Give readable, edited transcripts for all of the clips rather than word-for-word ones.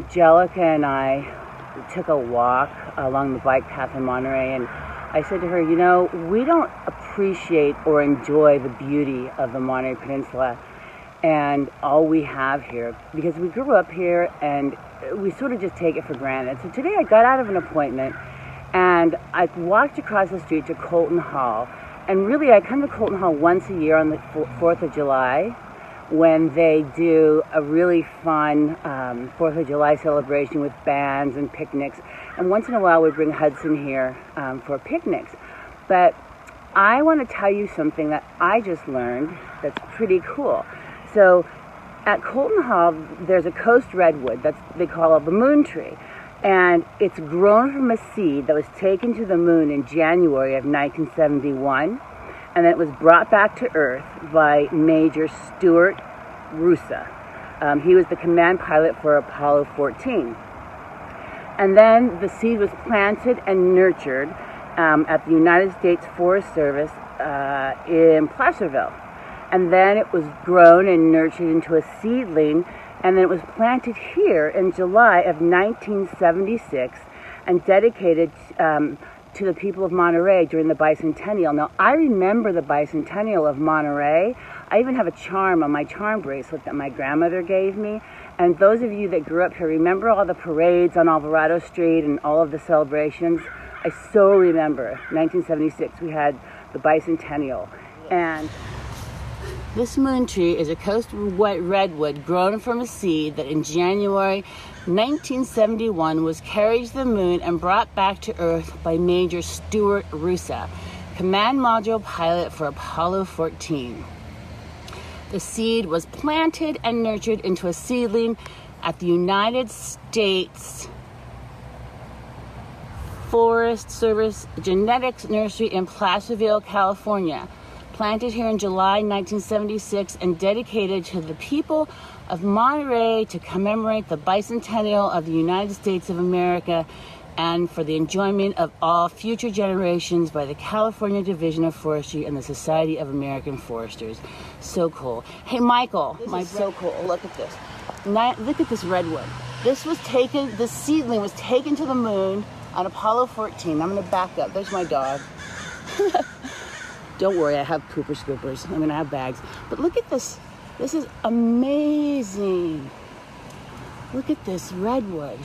Angelica and I took a walk along the bike path in Monterey, and I said to her, you know, we don't appreciate or enjoy the beauty of the Monterey Peninsula and all we have here, because we grew up here and we sort of just take it for granted. So today I got out of an appointment and I walked across the street to Colton Hall. And really, I come to Colton Hall once a year on the 4th of July when they do a really fun 4th of July celebration with bands and picnics. And once in a while, we bring Hudson here for picnics. But I want to tell you something that I just learned that's pretty cool. So at Colton Hall, there's a coast redwood they call the moon tree. And it's grown from a seed that was taken to the moon in January of 1971. And then it was brought back to Earth by Major Stuart Roosa. He was the command pilot for Apollo 14. And then the seed was planted and nurtured at the United States Forest Service in Placerville. And then it was grown and nurtured into a seedling, and then it was planted here in July of 1976 and dedicated to the people of Monterey during the bicentennial. Now, I remember the bicentennial of Monterey. I even have a charm on my charm bracelet that my grandmother gave me. And those of you that grew up here, remember all the parades on Alvarado Street and all of the celebrations? I so remember 1976, we had the bicentennial. And this moon tree is a coast redwood grown from a seed that in January 1971 was carried to the moon and brought back to Earth by Major Stuart Roosa, command module pilot for Apollo 14. The seed was planted and nurtured into a seedling at the United States Forest Service Genetics Nursery in Placerville, California. Planted here in July 1976 and dedicated to the people of Monterey to commemorate the bicentennial of the United States of America and for the enjoyment of all future generations by the California Division of Forestry and the Society of American Foresters. So cool. Hey, Michael, so cool. Look at this. Look at this redwood. This seedling was taken to the moon on Apollo 14. I'm going to back up. There's my dog. Don't worry, I have pooper scoopers. I'm going to have bags. But look at this. This is amazing. Look at this redwood.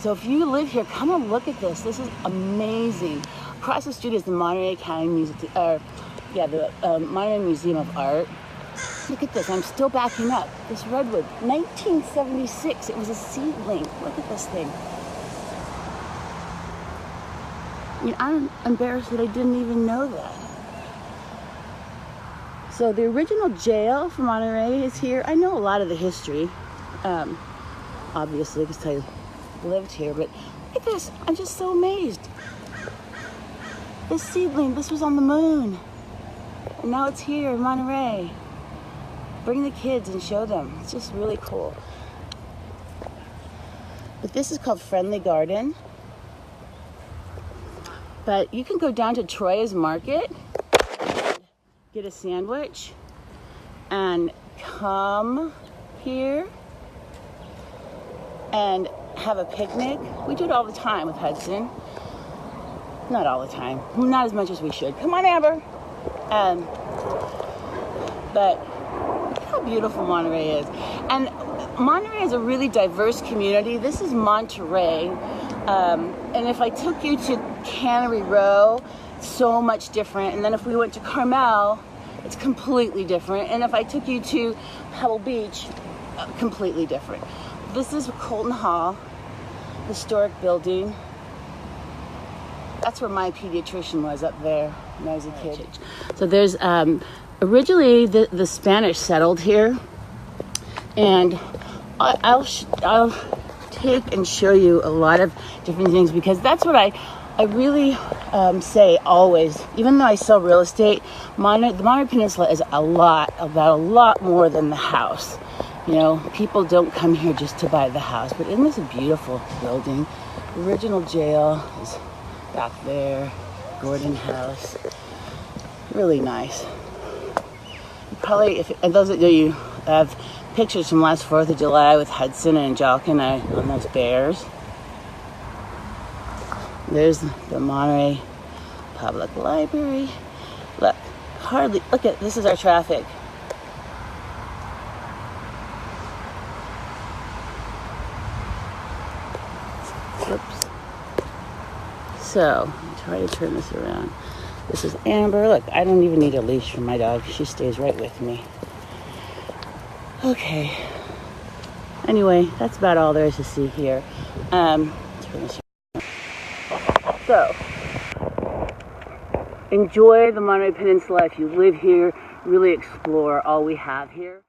So if you live here, come and look at this. This is amazing. Across the street is the Monterey County Monterey Museum of Art. Look at this. I'm still backing up. This redwood, 1976. It was a seedling. Look at this thing. I mean, I'm embarrassed that I didn't even know that. So the original jail for Monterey is here. I know a lot of the history, obviously, because I lived here, but look at this. I'm just so amazed. This seedling, this was on the moon. And now it's here in Monterey. Bring the kids and show them. It's just really cool. But this is called Friendly Garden. But you can go down to Troy's Market, get a sandwich, and come here and have a picnic. We do it all the time with Hudson. Not all the time. Not as much as we should. Come on, Amber. But look how beautiful Monterey is. And Monterey is a really diverse community. This is Monterey. And if I took you to Cannery Row, it's so much different. And then if we went to Carmel, it's completely different. And if I took you to Pebble Beach, completely different. This is Colton Hall, historic building. That's where my pediatrician was, up there when I was a kid. So there's, originally the Spanish settled here. And I'll take and show you a lot of different things, because that's what I really say always. Even though I sell real estate, the Monterey Peninsula is about a lot more than the house. You know, people don't come here just to buy the house, but isn't this a beautiful building? The original jail is back there, Gordon House. Really nice. Probably, and those that know you have pictures from last 4th of July with Hudson and Angelica on those bears. There's the Monterey Public Library. Look, look at, this is our traffic. Whoops. So, try to turn this around. This is Amber. Look, I don't even need a leash for my dog. She stays right with me. Okay. Anyway, that's about all there is to see here. Turn this around. So, enjoy the Monterey Peninsula. If you live here, really explore all we have here.